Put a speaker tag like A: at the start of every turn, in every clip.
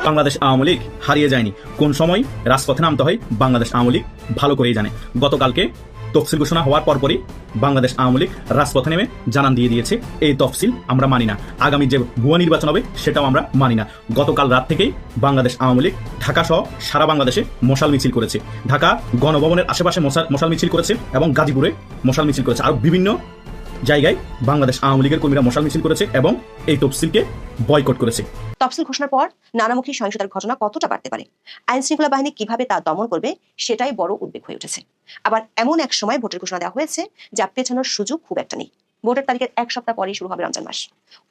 A: বাংলাদেশ আওয়ামী লীগ হারিয়ে যায়নি। কোন সময় রাজপথে নামতে হয় বাংলাদেশ আওয়ামী লীগ ভালো করেই জানে। গতকালকে তফসিল ঘোষণা হওয়ার পরপরই বাংলাদেশ আওয়ামী লীগ রাজপথে নেমে জানান দিয়ে দিয়েছে এই তফসিল আমরা মানি না, আগামী যে ভুয়া নির্বাচন হবে সেটাও আমরা মানি না। গতকাল রাত থেকেই বাংলাদেশ আওয়ামী লীগ ঢাকা সহ সারা বাংলাদেশে মশাল মিছিল করেছে। ঢাকা গণভবনের আশেপাশে মশাল মিছিল করেছে এবং গাজীপুরে মশাল মিছিল করেছে। আর বিভিন্ন জায়গায় বাংলাদেশ আওয়ামী লীগের কর্মীরা মশাল মিছিল করেছে এবং এই তফসিলকে বয়কট করেছে।
B: তফসিল ঘোষণার পর নানামুখী সহিংসতার ঘটনা কতটা বাড়তে পারে, আইন শৃঙ্খলা বাহিনী কিভাবে তা দমন করবে, সেটাই বড় উদ্বেগ হয়ে উঠেছে। আবার এমন এক সময় ভোটের ঘোষণা দেওয়া হয়েছে যা পেছানোর সুযোগ খুব একটা নেই। ভোটের তারিখের এক সপ্তাহ পরেই শুরু হবে রমজান মাস।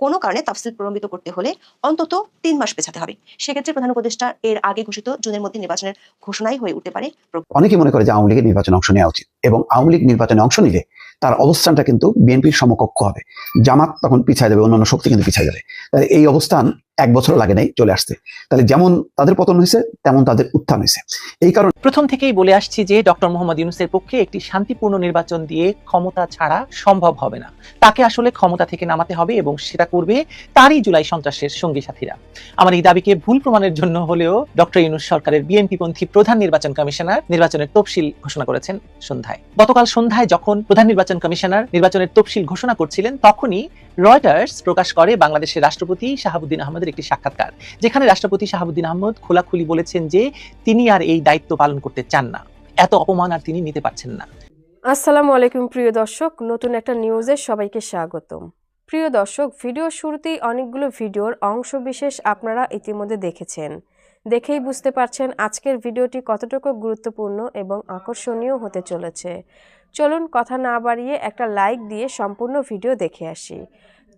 B: কোনো কারণে তফসিল প্রলম্বিত করতে হলে অন্তত 3 মাস পেছাতে হবে। সেক্ষেত্রে প্রধান উপদেষ্টা এর আগে ঘোষিত জুনের মধ্যে নির্বাচনের ঘোষণাই হয়ে উঠতে পারে।
C: অনেকে মনে করে যে আওয়ামী লীগের নির্বাচনে অংশ নেওয়া উচিত এবং আওয়ামী লীগ নির্বাচনে অংশ নিলে তার অবস্থানটা কিন্তু বিএনপির সমকক্ষ হবে। জামাত তখন পিছায় যাবে, অন্যান্য শক্তি কিন্তু পিছায় যাবে। তাহলে এই অবস্থান 1 বছরও লাগে নাই চলে আসতে। তাহলে যেমন তাদের পতন হয়েছে তেমন তাদের উত্থান হয়েছে। এই কারণে
D: প্রথম থেকেই বলে আসছি যে ডক্টর মোহাম্মদ ইউনূসের পক্ষে একটি শান্তিপূর্ণ নির্বাচন দিয়ে ক্ষমতা ছাড়া সম্ভব হবে না। তাকে আসলে ক্ষমতা থেকে নামাতে হবে এবং সেটা করবে তারই জুলাই সন্ত্রাসের সঙ্গী সাথীরা। আমার এই দাবিকে ভুল প্রমাণের জন্য হলেও ডক্টর ইউনূস সরকারের বিএনপিপন্থী প্রধান নির্বাচন কমিশনার নির্বাচনের তফসিল ঘোষণা করেছেন সন্ধ্যায়। গতকাল সন্ধ্যায় যখন প্রধান নির্বাচন কমিশনার নির্বাচনের তফসিল ঘোষণা করছিলেন, তখনই রয়টার্স প্রকাশ করে বাংলাদেশের রাষ্ট্রপতি শাহাবুদ্দিন আহমেদের একটি সাক্ষাৎকার, যেখানে রাষ্ট্রপতি শাহাবুদ্দিন আহমেদ খোলাখুলি বলেছেন যে তিনি আর এই দায়িত্ব পালন করতে চান না, এত অপমান আর তিনি নিতে পারছেন না।
E: আসসালামু আলাইকুম প্রিয় দর্শক, নতুন একটা নিউজে সবাইকে স্বাগতম। প্রিয় দর্শক, ভিডিওর শুরুতেই অনেকগুলো ভিডিওর অংশ বিশেষ আপনারা ইতিমধ্যে দেখেছেন। দেখেই বুঝতে পারছেন আজকের ভিডিওটি কতটুকু গুরুত্বপূর্ণ এবং আকর্ষণীয় হতে চলেছে। চলুন কথা না বাড়িয়ে একটা লাইক দিয়ে সম্পূর্ণ ভিডিও দেখে আসি।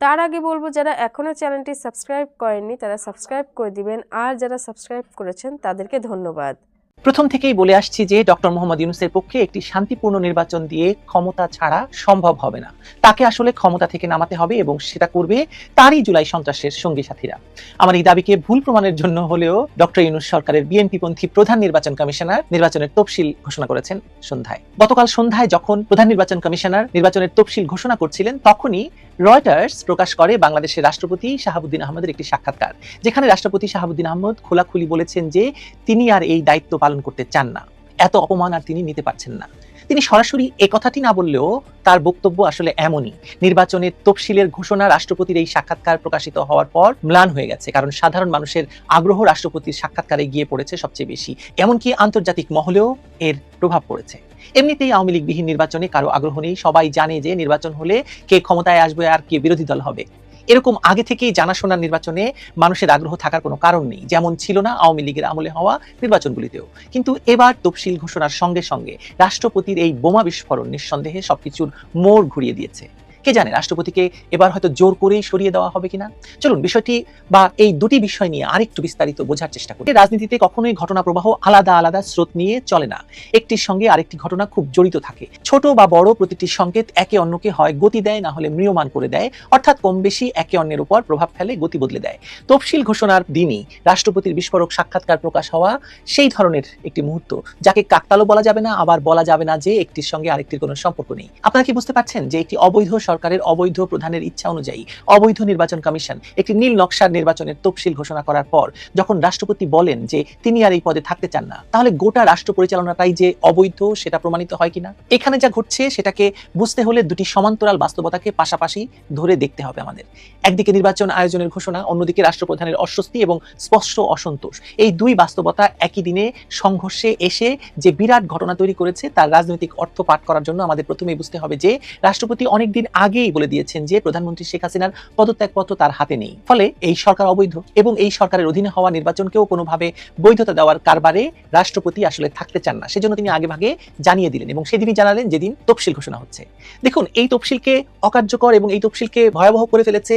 E: তার আগে বলবো, যারা এখনও চ্যানেলটি সাবস্ক্রাইব করেননি তারা সাবস্ক্রাইব করে দিবেন, আর যারা সাবস্ক্রাইব করেছেন তাদেরকে ধন্যবাদ।
D: প্রথম থেকেই বলে আসছি যে ডক্টর মোহাম্মদ ইউনূসের পক্ষে একটি শান্তিপূর্ণ নির্বাচন দিয়ে ক্ষমতা ছাড়া সম্ভব হবে না। তাকে আসলে ক্ষমতা থেকে নামাতে হবে এবং সেটা করবে তারই জুলাই সন্ত্রাসের সঙ্গী সাথীরা। আমার এই দাবিকে ভুল প্রমাণের জন্য হলেও ডক্টর ইউনূস সরকারের বিএনপিপন্থী প্রধান নির্বাচন কমিশনার নির্বাচনের তফসিল ঘোষণা করেছেন সন্ধ্যায়। গতকাল সন্ধ্যায় যখন প্রধান নির্বাচন কমিশনার নির্বাচনের তফসিল ঘোষণা করছিলেন, তখনই রয়টার্স প্রকাশ করে বাংলাদেশের রাষ্ট্রপতি শাহাবুদ্দিন আহমেদের একটি সাক্ষাৎকার, যেখানে রাষ্ট্রপতি শাহাবুদ্দিন আহমেদ খোলাখুলি বলেছেন যে তিনি আর এই দায়িত্ব পালন করতে চান না, এত অপমান আর তিনি নিতে পারছেন না। তিনি সরাসরি এ কথাটি না বললেও তার বক্তব্য আসলে এমনই। নির্বাচনের তফসিলের ঘোষণা রাষ্ট্রপতির এই সাক্ষাৎকার প্রকাশিত হওয়ার পর ম্লান হয়ে গেছে, কারণ সাধারণ মানুষের আগ্রহ রাষ্ট্রপতির সাক্ষাৎকারে গিয়ে পড়েছে সবচেয়ে বেশি, এমনকি আন্তর্জাতিক মহলেও এর প্রভাব পড়েছে। এমনিতেই আওয়ামী লীগ বিহীন নির্বাচনে কারো আগ্রহ নেই। সবাই জানে যে নির্বাচন হলে কে ক্ষমতায় আসবে আর কে বিরোধী দল হবে। এরকম আগে থেকেই জানাশোনার নির্বাচনে মানুষের আগ্রহ থাকার কোনো কারণ নেই, যেমন ছিল না আওয়ামী লীগের আমলে হওয়া নির্বাচনগুলিতেও। কিন্তু এবার তফসিল ঘোষণার সঙ্গে সঙ্গে রাষ্ট্রপতির এই বোমা বিস্ফোরণ নিঃসন্দেহে সবকিছুর মোড় ঘুরিয়ে দিয়েছে। কে জানে রাষ্ট্রপতিকে এবার হয়তো জোর করেই সরিয়ে দেওয়া হবে কিনা। চলুন বিষয়টি বা এই দুটি বিষয় নিয়ে আরেকটু বিস্তারিত বোঝার চেষ্টা করি। রাজনীতিতে কখনোই ঘটনা প্রবাহ আলাদা আলাদা স্রোত নিয়ে চলে না, একটির সঙ্গে আরেকটি ঘটনা খুব জড়িত থাকে। ছোট বা বড় প্রতিটি সংকেত একে অন্যকে হয় গতি দেয়, না হলে ম্রিয়মান করে দেয়, অর্থাৎ কম বেশি একে অন্যের উপর প্রভাব ফেলে, গতি বদলে দেয়। তফসিল ঘোষণার দিনই রাষ্ট্রপতির বিস্ফোরক সাক্ষাৎকার প্রকাশ হওয়া সেই ধরনের একটি মুহূর্ত, যাকে কাকতালও বলা যাবে না, আবার বলা যাবে না যে একটির সঙ্গে আরেকটির কোনো সম্পর্ক নেই। আপনারা কি বুঝতে পারছেন যে একটি অবৈধ সরকারের অবৈধ প্রধানের ইচ্ছা অনুযায়ী অবৈধ নির্বাচন কমিশন একটি নীল নকশার নির্বাচনের তফসিল ঘোষণা করার পর যখন রাষ্ট্রপতি বলেন যে তিনি আর এই পদে থাকতে চান না, তাহলে গোটা রাষ্ট্র পরিচালনাটাই যে অবৈধ সেটা প্রমাণিত হয় কিনা। এখানে যা ঘটছে সেটাকে বুঝতে হলে দুটি সমান্তরাল বাস্তবতাকে পাশাপাশি ধরে দেখতে হবে আমাদের। একদিকে নির্বাচন আয়োজনের ঘোষণা, অন্যদিকে রাষ্ট্রপ্রধানের অস্বস্তি এবং স্পষ্ট অসন্তোষ। এই দুই বাস্তবতা একই দিনে সংঘর্ষে এসে যে বিরাট ঘটনা তৈরি করেছে তার রাজনৈতিক অর্থ পাঠ করার জন্য আমাদের প্রথমেই বুঝতে হবে যে রাষ্ট্রপতি অনেকদিন আগেই বলে দিয়েছেন যে প্রধানমন্ত্রী শেখ হাসিনার পদত্যাগপত্র তার হাতে নেই, ফলে এই সরকার অবৈধ এবং এই সরকারের অধীনে হওয়া নির্বাচনকেও কোনোভাবে বৈধতা দেওয়ার কারবারে রাষ্ট্রপতি আসলে থাকতে চান না। সেজন্য তিনি আগেভাগে জানিয়ে দিলেন এবং সেদিনই জানালেন যেদিন তফসিল ঘোষণা হচ্ছে। দেখুন, এই তফসিলকে অকার্যকর এবং এই তফসিলকে ভয়াবহ করে ফেলেছে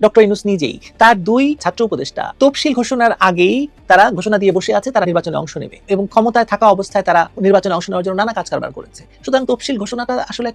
D: ডক্টর ইউনূস নিজেই। তার 2 ছাত্র উপদেষ্টা তফসিল ঘোষণার আগেই তারা ঘোষণা দিয়ে বসে আছে তারা নির্বাচনে অংশ নেবে এবং ক্ষমতায় থাকা অবস্থায় তারা নির্বাচনে অংশ নেওয়ার জন্য নানা কাজ কারবার করেছে। সুতরাং তফসিল ঘোষণাটা আসলে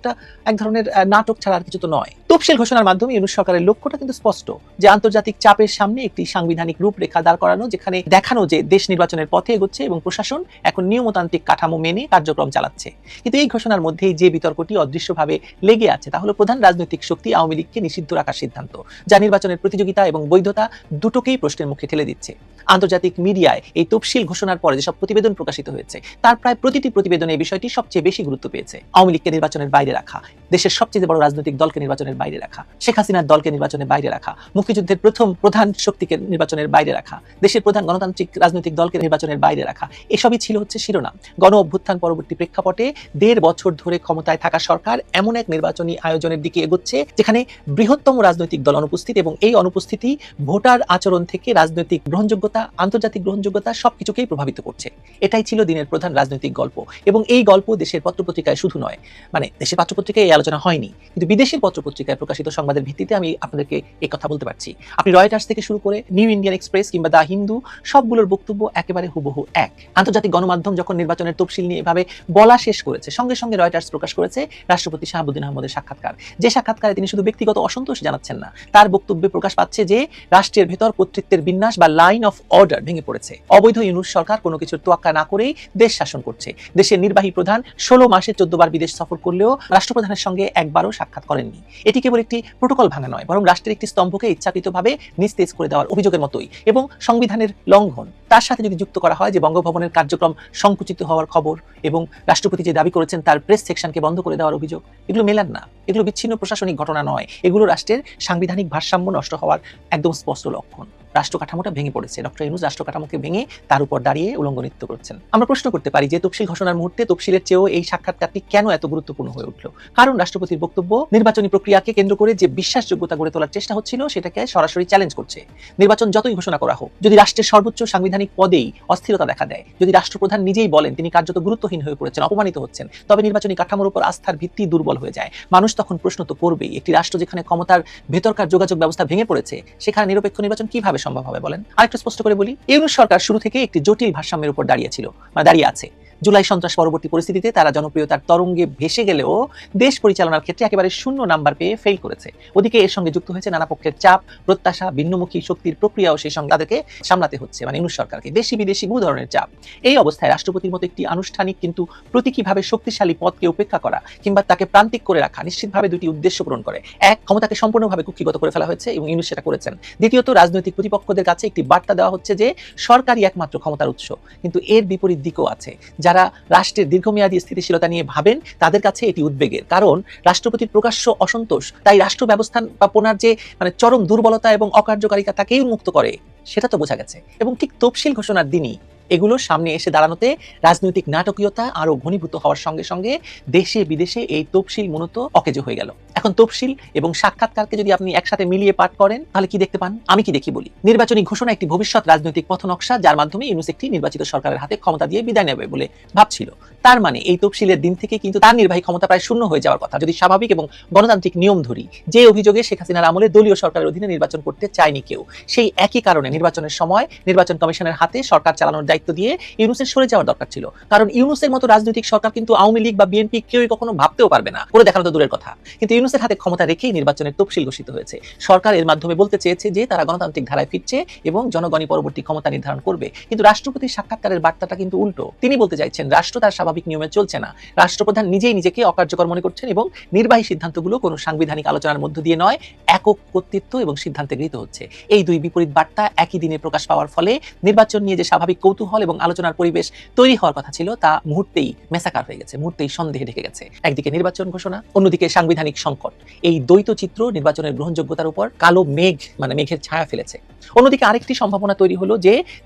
D: এক ধরনের নাটক ছাড়া আর কিছু কার্যত নয়। তফসিল ঘোষণার মাধ্যমে ইউনূস সরকারের লক্ষ্যটা কিন্তু স্পষ্ট, যে আন্তর্জাতিক চাপের সামনে একটি সাংবিধানিক রূপরেখা দাঁড় করানো, যেখানে দেখানো যে দেশ নির্বাচনের পথে এগোচ্ছে এবং প্রশাসন এখন নিয়মতান্ত্রিক কাঠামো মেনে কার্যক্রম চালাচ্ছে। কিন্তু এই ঘোষণার মধ্যেই যে বিতর্কটি অদৃশ্যভাবে লেগে আছে তা হলো প্রধান রাজনৈতিক শক্তি আওয়ামী লীগকে নিষিদ্ধ রাখার সিদ্ধান্ত, যা নির্বাচনের প্রতিযোগিতা এবং বৈধতা দুটোকেই প্রশ্নের মুখে ঠেলে দিচ্ছে। আন্তর্জাতিক মিডিয়ায় এই তফসিল ঘোষণার পরে যেসব প্রতিবেদন প্রকাশিত হয়েছে তার প্রায় প্রতিটি প্রতিবেদনে এই বিষয়টি সবচেয়ে বেশি গুরুত্ব পেয়েছে। আওয়ামী লীগকে নির্বাচনের বাইরে রাখা, দেশের সবচেয়ে বড় রাজনৈতিক দলকে নির্বাচনের বাইরে রাখা, শেখ হাসিনার দলকে নির্বাচনের বাইরে রাখা, মুক্তিযুদ্ধের প্রথম প্রধান শক্তিকে নির্বাচনের বাইরে রাখা, দেশের প্রধান গণতান্ত্রিক রাজনৈতিক দলকে নির্বাচনের বাইরে রাখা, এসবই ছিল হচ্ছে শিরোনাম। গণ অভ্যুত্থান পরবর্তী প্রেক্ষাপটে 1.5 বছর ধরে ক্ষমতায় থাকা সরকার এমন এক নির্বাচনী আয়োজনের দিকে এগোচ্ছে যেখানে বৃহত্তম রাজনৈতিক দল অনুপস্থিত, এবং এই অনুপস্থিতি ভোটার আচরণ থেকে রাজনৈতিক গ্রহণযোগ্যতা, আন্তর্জাতিক গ্রহণযোগ্যতা সবকিছুকেই প্রভাবিত করছে। এটাই ছিল দিনের প্রধান রাজনৈতিক গল্প, এবং এই গল্প দেশের পত্রপত্রিকায় শুধু নয়, মানে দেশের পত্রপত্রিকায় এই আলোচনা হয়নি, কিন্তু বিদেশের পত্রপত্রিকায় প্রকাশিত সংবাদের ভিত্তিতে আমি আপনাদেরকে এই কথা বলতে পারছি। আপনি রয়টার্স থেকে শুরু করে নিউ ইন্ডিয়ান এক্সপ্রেস কিংবা দা হিন্দু, সবগুলোর বক্তব্য একেবারে হুবহু এক। আন্তর্জাতিক গণমাধ্যম যখন নির্বাচনের তফসিল নিয়ে এভাবে বলা শেষ করেছে, সঙ্গে সঙ্গে রয়টার্স প্রকাশ করেছে রাষ্ট্রপতি শাহাবুদ্দিন আহমদের সাক্ষাৎকার, যে সাক্ষাৎকারে তিনি শুধু ব্যক্তিগত অসন্তোষ জানাচ্ছেন না, তার বক্তব্যে প্রকাশ পাচ্ছে যে রাষ্ট্রের ভেতর কর্তৃত্বের বিন্যাস বা লাইন অফ অর্ডার ভেঙে পড়েছে। অবৈধ ইউনূস সরকার কোনো কিছুর তোয়াক্কা না করেই দেশ শাসন করছে। দেশের নির্বাহী প্রধান 16 মাসে 14 বার বিদেশ সফর করলেও রাষ্ট্রপ্রধানের সঙ্গে একবারও সাক্ষাৎ করেননি। এটি কেবল একটি প্রোটোকল ভাঙা নয়, বরং রাষ্ট্রের একটি স্তম্ভকে ইচ্ছাকৃতভাবে নিস্তেজ করে দেওয়ার অভিযোগের মতোই, এবং সংবিধানের লঙ্ঘন। তার সাথে যদি যুক্ত করা হয় যে বঙ্গভবনের কার্যক্রম সংকুচিত হওয়ার খবর এবং রাষ্ট্রপতি যে দাবি করেছেন তার প্রেস সেকশনকে বন্ধ করে দেওয়ার অভিযোগ, এগুলো মেলান না। এগুলো বিচ্ছিন্ন প্রশাসনিক ঘটনা নয়, এগুলো রাষ্ট্রের সাংবিধানিক ভারসাম্য নষ্ট হওয়ার একদম স্পষ্ট লক্ষণ। রাষ্ট্র কাঠামোটা ভেঙে পড়েছে, ডক্টর ইউনূস রাষ্ট্র কাঠামোকে ভেঙে তার উপর দাঁড়িয়ে উলঙ্গ নৃত্য করছেন। আমরা প্রশ্ন করতে পারি যে তফসিল ঘোষণার মুহূর্তে তফসিলের চেয়েও এই সাক্ষাৎকারটি কেন এত গুরুত্বপূর্ণ হয়ে উঠল? কারণ রাষ্ট্রপতির বক্তব্য নির্বাচনী প্রক্রিয়াকে কেন্দ্র করে যে বিশ্বাসযোগ্যতা গড়ে তোলার চেষ্টা হচ্ছিল সেটাকে সরাসরি চ্যালেঞ্জ করছে। নির্বাচন যতই ঘোষণা করা হোক, যদি রাষ্ট্রের সর্বোচ্চ সাংবিধানিক পদেই অস্থিরতা দেখা দেয়, যদি রাষ্ট্রপ্রধান নিজেই বলেন তিনি কার্যত গুরুত্বহীন হয়ে পড়েছেন, অপমানিত হচ্ছেন, তবে নির্বাচনী কাঠামোর উপর আস্থার ভিত্তি দুর্বল হয়ে যায়। মানুষ তখন প্রশ্ন তো করবেই, একটি রাষ্ট্র যেখানে ক্ষমতার ভেতরকার যোগাযোগ ব্যবস্থা ভেঙে পড়েছে, সেখানে নিরপেক্ষ নির্বাচন কিভাবে সম্ভব হবে বলেন? আরেকটু স্পষ্ট করে বলি, ইউনূস সরকার শুরু থেকে একটি জটিল ভারসাম্যের উপর দাঁড়িয়ে আছে। জুলাই সন্ত্রাস পরবর্তী পরিস্থিতিতে তারা জনপ্রিয়তার তরঙ্গে ভেসে গেলেও দেশ পরিচালনার ক্ষেত্রে একেবারে 0 নাম্বার পেয়ে ফেল করেছে। ওদিকে এর সঙ্গে যুক্ত হয়েছে নানা পক্ষের চাপ, প্রত্যাশা, ভিন্নমুখী শক্তির প্রক্রিয়াও সেই সঙ্গে তাদেরকে সামলাতে হচ্ছে, মানে ইউনূস সরকারকে দেশি বিদেশি বহু ধরনের চাপ। এই অবস্থায় রাষ্ট্রপতির মতো একটি আনুষ্ঠানিক কিন্তু প্রতীকীভাবে শক্তিশালী পদকে উপেক্ষা করা কিংবা তাকে প্রান্তিক করে রাখা নিশ্চিতভাবে দুটি উদ্দেশ্য পূরণ করে। এক, ক্ষমতাকে সম্পূর্ণভাবে কুক্ষিগত করে ফেলা হয়েছে এবং ইউনূস সেটা করেছেন। দ্বিতীয়ত, রাজনৈতিক প্রতিপক্ষদের কাছে একটি বার্তা দেওয়া হচ্ছে যে সরকারই একমাত্র ক্ষমতার উৎস। কিন্তু এর বিপরীত দিকও আছে। যারা রাষ্ট্রের দীর্ঘমেয়াদী স্থিতিশীলতা নিয়ে ভাবেন তাদের কাছে এটি উদ্বেগের, কারণ রাষ্ট্রপতির প্রকাশ্য অসন্তোষ তাই রাষ্ট্র ব্যবস্থাপনার যে চরম দুর্বলতা এবং অকার্যকারিতা তাকেই উন্মুক্ত করে, সেটা তো বোঝা গেছে। এবং ঠিক তফসিল ঘোষণার দিনই এগুলো সামনে এসে দাঁড়ানোতে রাজনৈতিক নাটকীয়তা আরো ঘনীভূত হওয়ার সঙ্গে সঙ্গে দেশে বিদেশে এই তফসিল মূলত অকেজো হয়ে গেল। এখন তফসিল এবং সাক্ষাৎকারকে যদি আপনি একসাথে মিলিয়ে পাঠ করেন তাহলে কি দেখতে পান? আমি কি দেখি বলি, নির্বাচনী ঘোষণা একটি ভবিষ্যৎ রাজনৈতিক পথনকশা, যার মাধ্যমে ইউনূস একটি নির্বাচিত সরকারের হাতে ক্ষমতা দিয়ে বিদায় নেবে বলে ভাবছিল। তার মানে এই তফসিলের দিন থেকে কিন্তু তার নির্বাহী ক্ষমতা প্রায় শূন্য হয়ে যাওয়ার কথা, যদি স্বাভাবিক এবং গণতান্ত্রিক নিয়ম ধরি। যে অভিযোগে শেখ হাসিনার আমলে দলীয় সরকারের অধীনে নির্বাচন করতে চায়নি কেউ, সেই একই কারণে নির্বাচনের সময় নির্বাচন কমিশনের হাতে সরকার চালানোর দায়িত্ব দিয়ে ইউনূসের সরে যাওয়ার দরকার ছিল। কারণ ইউনূসের মতো রাজনৈতিক সরকার কিন্তু আওয়ামী লীগ বা বিএনপি কেউই কখনো ভাবতেও পারবে না, করে দেখানো তো দূরের কথা। কিন্তু ইউনূসের হাতে ক্ষমতা রেখেই নির্বাচনের তফসিল ঘোষিত হয়েছে। সরকার এর মাধ্যমে বলতে চেয়েছে যে তারা গণতান্ত্রিক ধারায় ফিরছে এবং জনগণই পরবর্তী ক্ষমতা নির্ধারণ করবে। কিন্তু রাষ্ট্রপতির সাক্ষাৎকারের বার্তাটা কিন্তু উল্টো। তিনি বলতে চাইছেন রাষ্ট্র তার স্বাভাবিক নিয়মে চলছে না, রাষ্ট্রপ্রধান নিজেই নিজেকে অকার্যকর মনে করছেন এবং নির্বাহী সিদ্ধান্তগুলো কোনো সাংবিধানিক আলোচনার মধ্য দিয়ে নয়, একক কর্তৃত্ব এবং সিদ্ধান্তে গৃহীত হচ্ছে। এই দুই বিপরীত বার্তা একই দিনে প্রকাশ পাওয়ার ফলে নির্বাচন নিয়ে যে স্বাভাবিক কৌতূহল এবং আলোচনার পরিবেশ তৈরি হওয়ার কথা ছিল তা মুহূর্তেই মেসাকার হয়ে গেছে, মুহূর্তেই সন্দেহে ঢেকে গেছে। একদিকে নির্বাচন ঘোষণা, অন্যদিকে সাংবিধানিক সংকট, এই দ্বৈত চিত্র নির্বাচনের গ্রহণযোগ্যতার উপর কালো মেঘ মানে মেঘের ছায়া ফেলেছে। অন্যদিকে আরেকটি সম্ভাবনা তৈরি হলো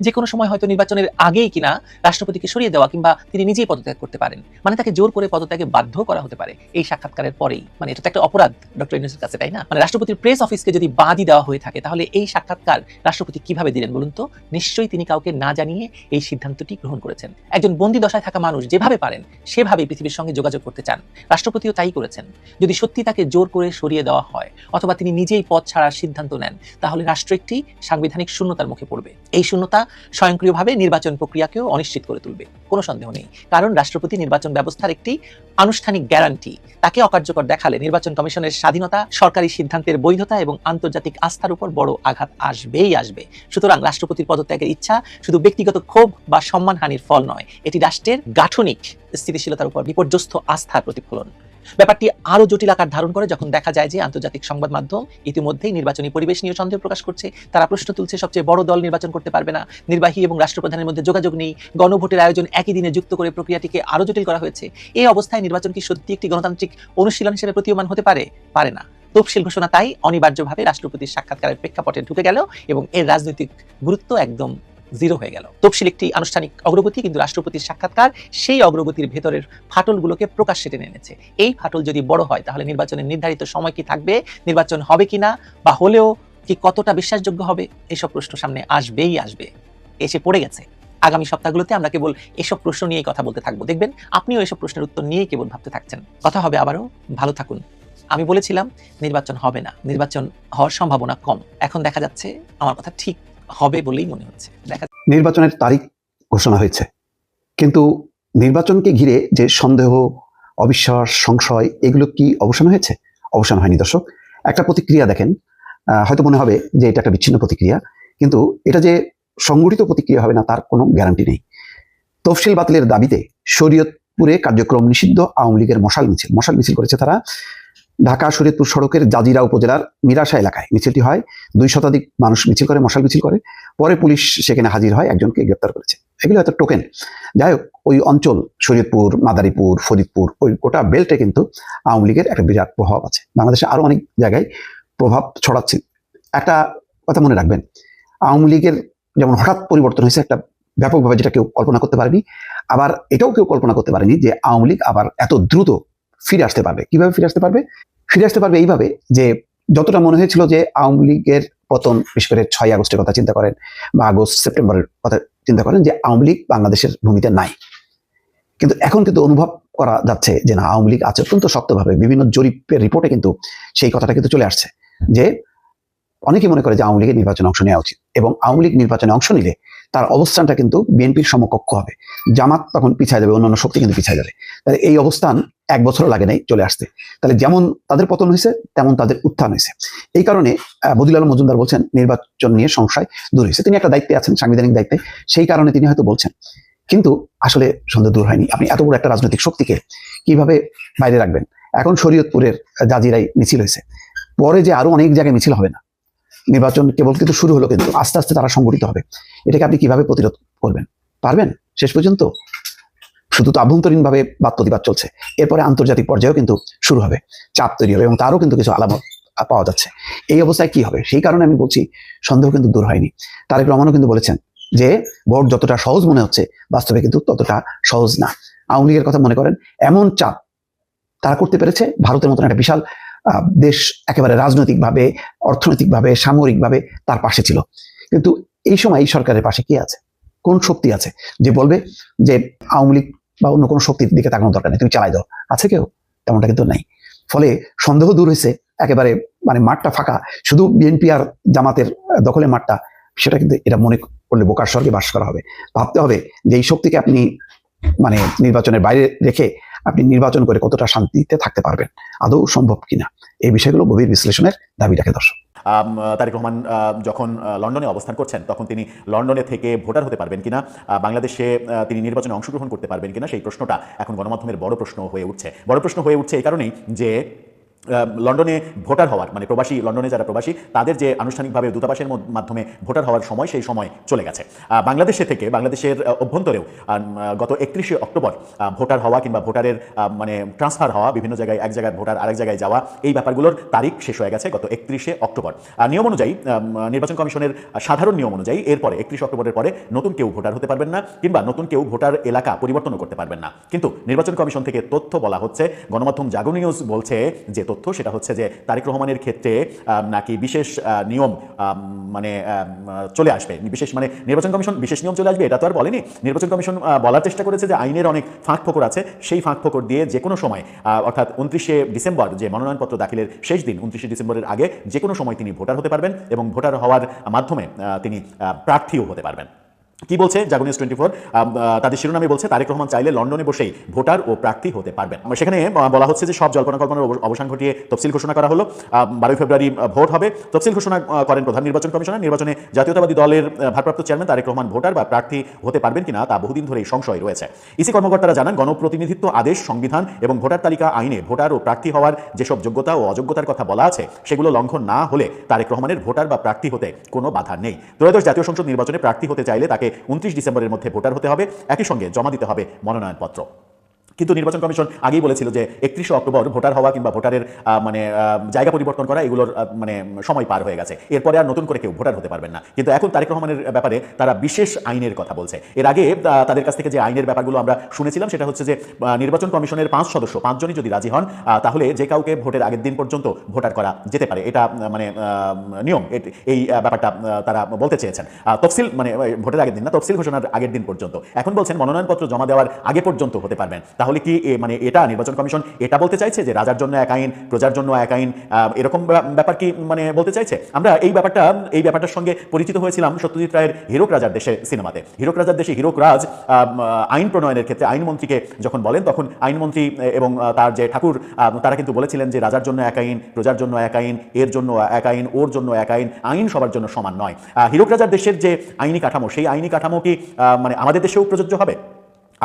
D: যে কোনো সময় হয়তো নির্বাচনের আগেই কিনা রাষ্ট্রপতিকে সরিয়ে দেওয়া কিংবা তিনি নিজেই পদত্যাগ করতে পারেন, মানে তাকে জোর করে পদত্যাগে বাধ্য করা হতে পারে এই সাক্ষাৎকারের পরেই। মানে এটা তো একটা অপরাধ ডক্টর ইউনূসের কাছে, তাই না? মানে রাষ্ট্রপতির প্রেস অফিসকে যদি বাদই দেওয়া হয়ে থাকে তাহলে এই সাক্ষাৎকার রাষ্ট্রপতি কিভাবে দিলেন বলুন তো? নিশ্চয়ই তিনি কাউকে না জানিয়ে এই সিদ্ধান্তটি গ্রহণ করেছেন। একজন বন্দী দশায় থাকা মানুষ যেভাবে পারেন সেভাবেই পৃথিবীর সঙ্গে যোগাযোগ করতে চান, রাষ্ট্রপতিও তাই করেছেন। যদি সত্যি তাকে জোর করে সরিয়ে দেওয়া হয় অথবা তিনি নিজেই পদ ছাড়ার সিদ্ধান্ত নেন তাহলে রাষ্ট্র একটি সাংবিধানিক শূন্যতার মুখে পড়বে। এই শূন্যতা স্বয়ংক্রিয়ভাবে নির্বাচন প্রক্রিয়াকেও অনিশ্চিত করে তুলবে, কোনো সন্দেহ নেই। কারণ রাষ্ট্রপতি নির্বাচন ব্যবস্থার একটি আনুষ্ঠানিক গ্যারান্টি। তাকে অকার্যকর দেখালে নির্বাচন কমিশনের স্বাধীনতা, সরকারি সিদ্ধান্তের বৈধতা এবং আন্তর্জাতিক আস্থার উপর বড় আঘাত আসবেই আসবে। সুতরাং রাষ্ট্রপতির পদত্যাগের ইচ্ছা শুধু ব্যক্তিগত ক্ষোভ বা সম্মানহানির ফল নয়, এটি রাষ্ট্রের গাঠনিক স্থিতিশীলতার উপর বিপর্যস্ত আস্থার প্রতিফলন। ব্যাপারটি আরো জটিল আকার ধারণ করে যখন দেখা যায় যে আন্তর্জাতিক সংবাদ মাধ্যম ইতিমধ্যেই নির্বাচনী পরিবেশ নিয়ে সন্দেহ প্রকাশ করছে। তারা প্রশ্ন তুলছে, সবচেয়ে বড় দল নির্বাচন করতে পারবে না, নির্বাহী এবং রাষ্ট্রপ্রধানের মধ্যে যোগাযোগ নেই, গণভোটের আয়োজন একই দিনে যুক্ত করে প্রক্রিয়াটিকে আরো জটিল করা হয়েছে। এই অবস্থায় নির্বাচন কি সত্যি একটি গণতান্ত্রিক অনুশীলন হিসেবে প্রতীয়মান হতে পারে? পারে না। তফসিল ঘোষণা তাই অনিবার্যভাবে রাষ্ট্রপতির সাক্ষাৎকারের প্রেক্ষাপটে ঢুকে গেল এবং এর রাজনৈতিক গুরুত্ব একদম জিরো হয়ে গেল। তফসিল একটি আনুষ্ঠানিক অগ্রগতি, কিন্তু রাষ্ট্রপতির সাক্ষাৎকার সেই অগ্রগতির ভেতরের ফাটলগুলোকে প্রকাশ্যে টেনে এনেছে। এই ফাটল যদি বড় হয় তাহলে নির্বাচনের নির্ধারিত সময় কি থাকবে, নির্বাচন হবে কিনা, বা হলেও কি কতটা বিশ্বাসযোগ্য হবে, এসব প্রশ্ন সামনে আসবেই আসবে, এসে পড়ে গেছে। আগামী সপ্তাহগুলোতে আমরা কেবল এসব প্রশ্ন নিয়েই কথা বলতে থাকবো। দেখবেন আপনিও এসব প্রশ্নের উত্তর নিয়েই কেবল ভাবতে থাকছেন। কথা হবে আবারও। ভালো থাকুন। আমি বলেছিলাম নির্বাচন হবে না, নির্বাচন হওয়ার সম্ভাবনা কম। এখন দেখা যাচ্ছে আমার কথা ঠিক হবে বলেই মনে হচ্ছে।
C: নির্বাচনের তারিখ ঘোষণা হয়েছে, কিন্তু নির্বাচনকে ঘিরে যে সন্দেহ, অবিশ্বাস, সংশয়, এগুলো কি অবসান হয়েছে? অবসান হয়নি দর্শক। একটা প্রতিক্রিয়া দেখেন, হয়তো মনে হবে যে এটা একটা বিচ্ছিন্ন প্রতিক্রিয়া, কিন্তু এটা যে সংগঠিত প্রতিক্রিয়া হবে না তার কোনো গ্যারান্টি নেই। তফসিল বাতিলের দাবিতে শরীয়তপুরে কার্যক্রম নিষিদ্ধ আওয়ামী লীগের মশাল মিছিল করেছে তারা। ঢাকা শরীয়তপুর সড়কের জাজিরা উপজেলার মিরাশা এলাকায় মিছিলটি হয়। 2 শতাধিক মানুষ মিছিল করে, মশাল মিছিল করে। পরে পুলিশ সেখানে হাজির হয়, একজনকে গ্রেপ্তার করেছে। এগুলো হয়তো টোকেন। যাই হোক, ওই অঞ্চল শরীয়তপুর, মাদারীপুর, ফরিদপুর, ওই গোটা বেল্টে কিন্তু আওয়ামী লীগের একটা বিরাট প্রভাব আছে। বাংলাদেশে আরো অনেক জায়গায় প্রভাব ছড়াচ্ছে। একটা কথা মনে রাখবেন, আওয়ামী লীগের যেমন হঠাৎ পরিবর্তন হয়েছে একটা ব্যাপকভাবে, যেটা কেউ কল্পনা করতে পারেনি, আবার এটাও কেউ কল্পনা করতে পারেনি যে আওয়ামী লীগ আবার এত দ্রুত ফিরে আসতে পারবে। কিভাবে ফিরে আসতে পারবে? ফিরে আসতে পারবে এইভাবে যে যতটা মনে হয়েছিল যে আওয়ামী লীগের পতন, বিশেষ করে 6 আগস্টের কথা চিন্তা করেন বা আগস্ট সেপ্টেম্বরের কথা চিন্তা করেন, যে আওয়ামী লীগ বাংলাদেশের ভূমিতে নাই, কিন্তু এখন কিন্তু অনুভব করা যাচ্ছে যে না, আওয়ামী লীগ আছে অত্যন্ত শক্তভাবে। বিভিন্ন জরিপের রিপোর্টে কিন্তু সেই কথাটা কিন্তু চলে আসছে যে অনেকে মনে করে যে আওয়ামী লীগের নির্বাচনে অংশ নেওয়া উচিত, এবং আওয়ামী লীগ নির্বাচনে অংশ নিলে তার অবস্থানটা কিন্তু বিএনপির সমকক্ষ হবে। জামাত তখন পিছায় যাবে, অন্যান্য শক্তি কিন্তু পিছায় যাবে। তাহলে এই অবস্থান 1 বছরও লাগে নাই চলে আসতে। তাহলে যেমন তাদের পতন হয়েছে তেমন তাদের উত্থান হয়েছে। এই কারণে বদিউল আলম মজুমদার বলছেন নির্বাচন নিয়ে সংশয় দূর হয়েছে। তিনি একটা দায়িত্বে আছেন, সাংবিধানিক দায়িত্বে, সেই কারণে তিনি হয়তো বলছেন, কিন্তু আসলে সন্দেহ দূর হয়নি। আপনি এত বড় একটা রাজনৈতিক শক্তিকে কিভাবে বাইরে রাখবেন? এখন শরীয়তপুরের জাজিরায় মিছিল হয়েছে, পরে যে আরো অনেক জায়গায় মিছিল হবে না। নির্বাচন কেবল কিন্তু শুরু হলো, কিন্তু আস্তে আস্তে তারা সংগঠিত হবে। এটাকে আপনি কিভাবে প্রতিরোধ করবেন? পারবেন? শেষ পর্যন্ত শুধু তো আভ্যন্তরীণভাবে বাদ প্রতিবাদ চলছে, এরপরে আন্তর্জাতিক পর্যায়েও কিন্তু শুরু হবে, চাপ তৈরি হবে, এবং তারও কিন্তু কিছু আলামত পাওয়া যাচ্ছে। এই অবস্থায় কি হবে? সেই কারণে আমি বলছি সন্দেহ কিন্তু দূর হয়নি। তারেক রহমানও কিন্তু বলেছেন যে ভোট যতটা সহজ মনে হচ্ছে বাস্তবে কিন্তু ততটা সহজ না। আওয়ামী লীগের কথা মনে করেন, এমন চাপ তারা করতে পেরেছে, ভারতের মতন একটা বিশাল দেশ একেবারে রাজনৈতিকভাবে, অর্থনৈতিকভাবে, সামরিকভাবে তার পাশে ছিল। কিন্তু এই সময় এই সরকারের পাশে কি আছে? কোন শক্তি আছে যে বলবে যে আওয়ামী লীগ বা অন্য কোনো শক্তির দিকে তাকানোর দরকার নেই, তুমি চালাই দাও? আছে কেউ? তেমনটা কিন্তু নাই। ফলে সন্দেহ দূর হয়েছে, একেবারে মানে মাঠটা ফাঁকা, শুধু বিএনপি আর জামাতের দখলে মাঠটা। সেটা কিন্তু এটা মনে করলে বোকার স্বর্গে বাস করা হবে। ভাবতে হবে যে এই শক্তিকে আপনি মানে নির্বাচনের বাইরে রেখে আপনি নির্বাচন করে কতটা শান্তিতে থাকতে পারবেন, আদৌ সম্ভব কিনা, এই বিষয়গুলো গভীর বিশ্লেষণের দাবি রাখে দর্শক।
F: তারেক রহমান যখন লন্ডনে অবস্থান করছেন তখন তিনি লন্ডনে থেকে ভোটার হতে পারবেন কিনা, বাংলাদেশে তিনি নির্বাচনে অংশগ্রহণ করতে পারবেন কিনা, সেই প্রশ্নটা এখন গণমাধ্যমের বড় প্রশ্ন হয়ে উঠছে। এই কারণেই যে লন্ডনে ভোটার হওয়ার মানে প্রবাসী, লন্ডনে যারা প্রবাসী তাদের যে আনুষ্ঠানিকভাবে দূতাবাসের মাধ্যমে ভোটার হওয়ার সময়, সেই সময় চলে গেছে। বাংলাদেশের অভ্যন্তরেও গত 31শে অক্টোবর ভোটার হওয়া কিংবা ভোটারের মানে ট্রান্সফার হওয়া, বিভিন্ন জায়গায় এক জায়গায় ভোটার আরেক জায়গায় যাওয়া, এই ব্যাপারগুলোর তারিখ শেষ হয়ে গেছে গত 31শে অক্টোবর। নিয়ম অনুযায়ী, নির্বাচন কমিশনের সাধারণ নিয়ম অনুযায়ী এরপরে 31 অক্টোবরের পরে নতুন কেউ ভোটার হতে পারবেন না, কিংবা নতুন কেউ ভোটার এলাকা পরিবর্তনও করতে পারবেন না। কিন্তু নির্বাচন কমিশন থেকে তথ্য বলা হচ্ছে, গণমাধ্যম জাগো নিউজ বলছে যে তথ্য সেটা হচ্ছে যে তারেক রহমানের ক্ষেত্রে নাকি বিশেষ নিয়ম চলে আসবে, বিশেষ নির্বাচন কমিশন বিশেষ নিয়ম চলে আসবে এটা তো আর বলেনি। নির্বাচন কমিশন বলার চেষ্টা করেছে যে আইনের অনেক ফাঁক ফোকর আছে, সেই ফাঁক ফোকর দিয়ে যে কোনো সময় অর্থাৎ 29শে ডিসেম্বর যে মনোনয়নপত্র দাখিলের শেষ দিন 29শে ডিসেম্বরের আগে যে কোনো সময় তিনি ভোটার হতে পারবেন এবং ভোটার হওয়ার মাধ্যমে তিনি প্রার্থীও হতে পারবেন। কি বলছে জাগো নিউজ 24? তাদের শিরোনামে বলছে তারেক রহমান চাইলে লন্ডনে বসেই ভোটার ও প্রার্থী হতে পারবেন। সেখানে বলা হচ্ছে যে সব জল্পনা কল্পনার অবসান ঘটিয়ে তফসিল ঘোষণা করা হলো। 12 ফেব্রুয়ারি ভোট হবে। তফসিল ঘোষণা করেন প্রধান নির্বাচন কমিশনার। নির্বাচনে জাতীয়তাবাদী দলের ভারপ্রাপ্ত চেয়ারম্যান তারেক রহমান ভোটার বা প্রার্থী হতে পারবেন কিনা তা বহুদিন ধরেই সংশয় রয়েছে। ইসি কর্মকর্তারা জানান, গণপ্রতিনিধিত্ব আদেশ, সংবিধান এবং ভোটার তালিকা আইনে ভোটার ও প্রার্থী হওয়ার যেসব যোগ্যতা ও অযোগ্যতার কথা বলা আছে সেগুলো লঙ্ঘন না হলে তারেক রহমানের ভোটার বা প্রার্থী হতে কোনো বাধা নেই। ত্রয়োদশ জাতীয় সংসদ নির্বাচনে প্রার্থী হতে চাইলে তাকে 29 ডিসেম্বরের মধ্যে ভোটার হতে হবে, একই সঙ্গে জমা দিতে হবে মনোনয়নপত্র। কিন্তু নির্বাচন কমিশন আগেই বলেছিল যে 31শে অক্টোবর ভোটার হওয়া কিংবা ভোটারের জায়গা পরিবর্তন করা এগুলোর সময় পার হয়ে গেছে, এরপরে আর নতুন করে কেউ ভোটার হতে পারবেন না। কিন্তু এখন তারেক রহমানের ব্যাপারে তারা বিশেষ আইনের কথা বলছে। এর আগে তাদের কাছ থেকে যে আইনের ব্যাপারগুলো আমরা শুনেছিলাম সেটা হচ্ছে যে নির্বাচন কমিশনের 5 সদস্য 5 জনই যদি রাজি হন তাহলে যে কাউকে ভোটের আগের দিন পর্যন্ত ভোটার করা যেতে পারে, এটা নিয়ম। এই ব্যাপারটা তারা বলতে চেয়েছেন। তফসিল ভোটের আগের দিন না, তফসিল ঘোষণার আগের দিন পর্যন্ত। এখন বলছেন মনোনয়নপত্র জমা দেওয়ার আগে পর্যন্ত হতে পারবেন। তাহলে কি এটা নির্বাচন কমিশন এটা বলতে চাইছে যে রাজার জন্য এক আইন, প্রজার জন্য এক আইন, এরকম ব্যাপার কি বলতে চাইছে? আমরা এই ব্যাপারটার সঙ্গে পরিচিত হয়েছিলাম সত্যজিৎ রায়ের হীরক রাজার দেশে সিনেমাতে। হীরক রাজার দেশে হীরক রাজ আইন প্রণয়নের ক্ষেত্রে আইনমন্ত্রীকে যখন বলেন তখন আইনমন্ত্রী এবং তার যে ঠাকুর তারা কিন্তু বলেছিলেন যে রাজার জন্য এক আইন, প্রজার জন্য এক আইন, এর জন্য এক আইন, ওর জন্য এক আইন, আইন সবার জন্য সমান নয়। হীরক রাজার দেশের যে আইনি কাঠামো সেই আইনি কাঠামো কি আমাদের দেশেও প্রযোজ্য হবে?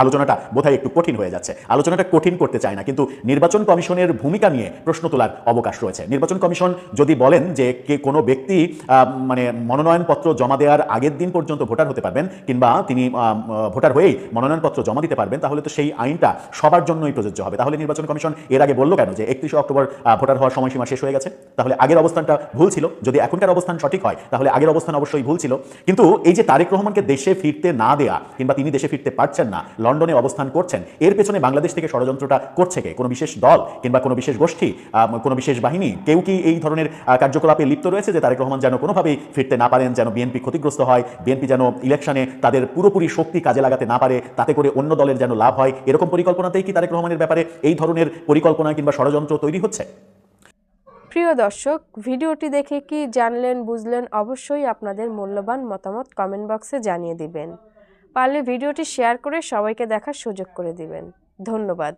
F: আলোচনাটা বোধহয় একটু কঠিন হয়ে যাচ্ছে। আলোচনাটা কঠিন করতে চায় না, কিন্তু নির্বাচন কমিশনের ভূমিকা নিয়ে প্রশ্ন তোলার অবকাশ রয়েছে। নির্বাচন কমিশন যদি বলেন যে কোনো ব্যক্তি মনোনয়নপত্র জমা দেওয়ার আগের দিন পর্যন্ত ভোটার হতে পারবেন কিংবা তিনি ভোটার হয়েই মনোনয়নপত্র জমা দিতে পারবেন, তাহলে তো সেই আইনটা সবার জন্যই প্রযোজ্য হবে। তাহলে নির্বাচন কমিশন এর আগে বলল কেন যে 31শে অক্টোবর ভোটার হওয়ার সময়সীমা শেষ হয়ে গেছে? তাহলে আগের অবস্থানটা ভুল ছিল। যদি এখনকার অবস্থান সঠিক হয় তাহলে আগের অবস্থান অবশ্যই ভুল ছিল। কিন্তু এই যে তারেক রহমানকে দেশে ফিরতে না দেয়া কিংবা তিনি দেশে ফিরতে পারছেন না, লন্ডনে অবস্থান করছেন, এর পেছনে বাংলাদেশ থেকে ষড়যন্ত্রটা করছে কে? কোনো বিশেষ দল কিংবা কোনো বিশেষ গোষ্ঠী, কোনো বিশেষ বাহিনী? কেউ কি এই ধরনের কার্যকলাপে লিপ্ত রয়েছে যে তারেক রহমান যেন কোনোভাবেই ফিরতে না পারেন, যেন বিএনপি ক্ষতিগ্রস্ত হয়, বিএনপি যেন ইলেকশনে তাদের পুরোপুরি শক্তি কাজে লাগাতে না পারে, তাতে করে অন্য দলের যেন লাভ হয়? এরকম পরিকল্পনাতেই কি তারেক রহমানের ব্যাপারে এই ধরনের পরিকল্পনা কিংবা ষড়যন্ত্র তৈরি হচ্ছে?
E: প্রিয় দর্শক, ভিডিওটি দেখে কি জানলেন, বুঝলেন? অবশ্যই আপনাদের মূল্যবান মতামত কমেন্ট বক্সে জানিয়ে দিবেন। পারলে ভিডিওটি শেয়ার করে সবাইকে দেখার সুযোগ করে দিবেন। ধন্যবাদ।